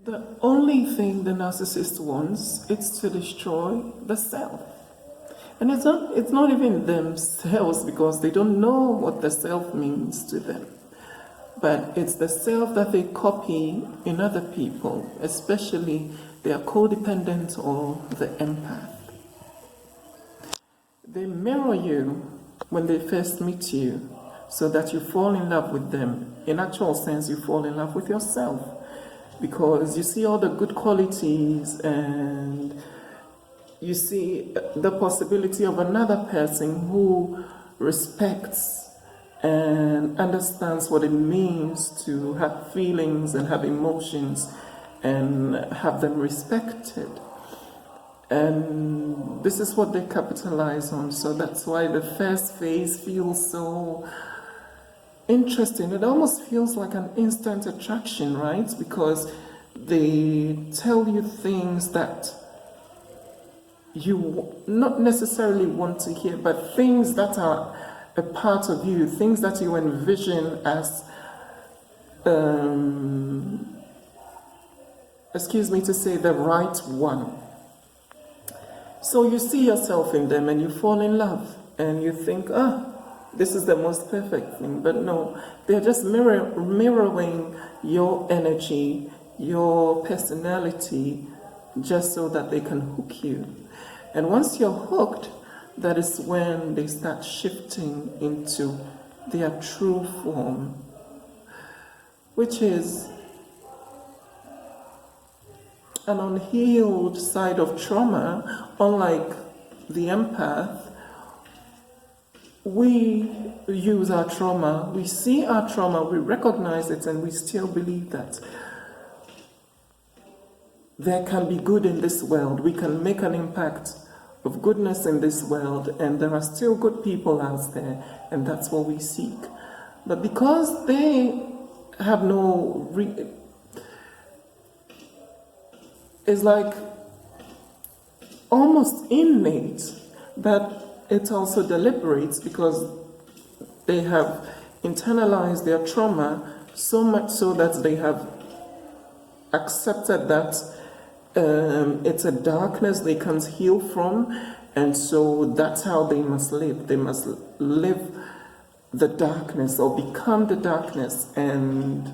The only thing the narcissist wants is to destroy the self. And it's not even themselves, because they don't know what the self means to them. But it's the self that they copy in other people, especially their codependent or the empath. They mirror you when they first meet you so that you fall in love with them. In actual sense, you fall in love with yourself because you see all the good qualities and you see the possibility of another person who respects and understands what it means to have feelings and have emotions and have them respected. And this is what they capitalize on. So that's why the first phase feels so interesting. It almost feels like an instant attraction, right? Because they tell you things that you not necessarily want to hear, but things that are a part of you, things that you envision as, excuse me to say, the right one. So you see yourself in them and you fall in love and you think, this is the most perfect thing. But no, they're just mirroring your energy, your personality, just so that they can hook you. And once you're hooked, that is when they start shifting into their true form, which is an unhealed side of trauma. Unlike the empath, we use our trauma, we see our trauma, we recognize it, and we still believe that there can be good in this world. We can make an impact of goodness in this world, and there are still good people out there, and that's what we seek. But because they have no it's like almost innate, but it's also deliberate, because they have internalized their trauma so much so that they have accepted that it's a darkness they can't heal from, and so that's how they must live. They must live the darkness or become the darkness. And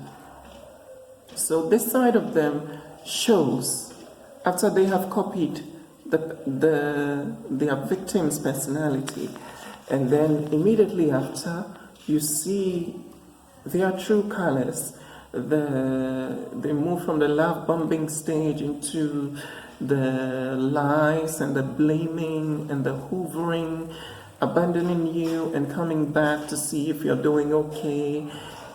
so this side of them shows after they have copied their victim's personality, and then immediately after you see their true colors. They move from the love bombing stage into the lies and the blaming and the hoovering, abandoning you and coming back to see if you're doing okay.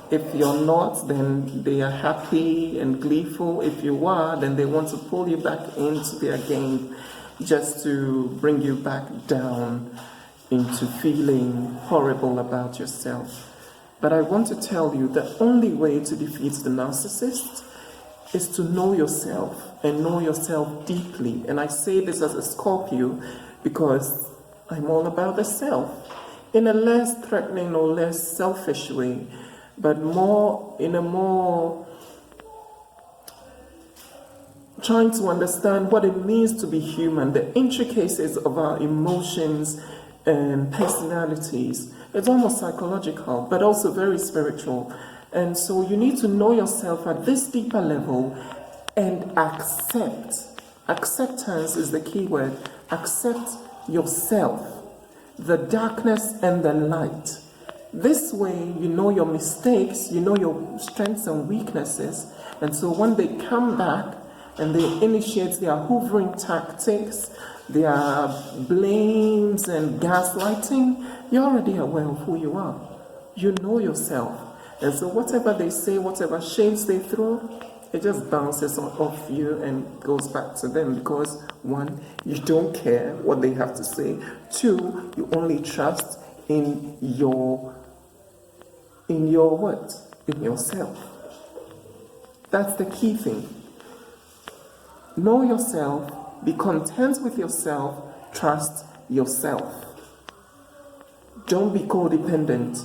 If you're not, then they are happy and gleeful. If you are, then they want to pull you back into their game just to bring you back down into feeling horrible about yourself. But I want to tell you the only way to defeat the narcissist is to know yourself and know yourself deeply. And I say this as a Scorpio because I'm all about the self in a less threatening or less selfish way, but more in a more trying to understand what it means to be human, the intricacies of our emotions and personalities. It's almost psychological, but also very spiritual. And so you need to know yourself at this deeper level and accept. Acceptance is the key word. Accept yourself, the darkness and the light. This way you know your mistakes, you know your strengths and weaknesses. And so when they come back and they initiate their hoovering tactics, their blames and gaslighting, you're already aware of who you are. You know yourself. And so whatever they say, whatever shades they throw, it just bounces off you and goes back to them because, one, you don't care what they have to say. Two, you only trust in your what? In yourself. That's the key thing. Know yourself. Be content with yourself. Trust yourself. Don't be codependent.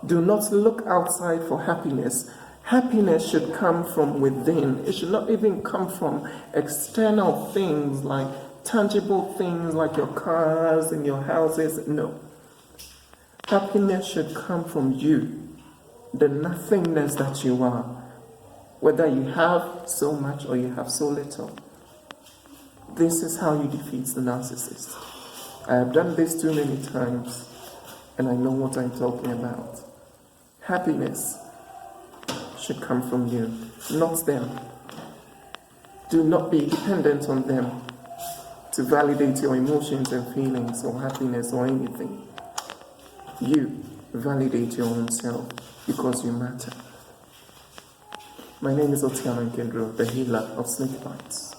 Do not look outside for happiness. Happiness should come from within. It should not even come from external things like tangible things like your cars and your houses. No. Happiness should come from you, the nothingness that you are, whether you have so much or you have so little. This is how you defeat the narcissist. I have done this too many times, and I know what I'm talking about. Happiness should come from you, not them. Do not be dependent on them to validate your emotions and feelings or happiness or anything. You validate your own self because you matter. My name is Oteanankanduro, the healer of snake bites.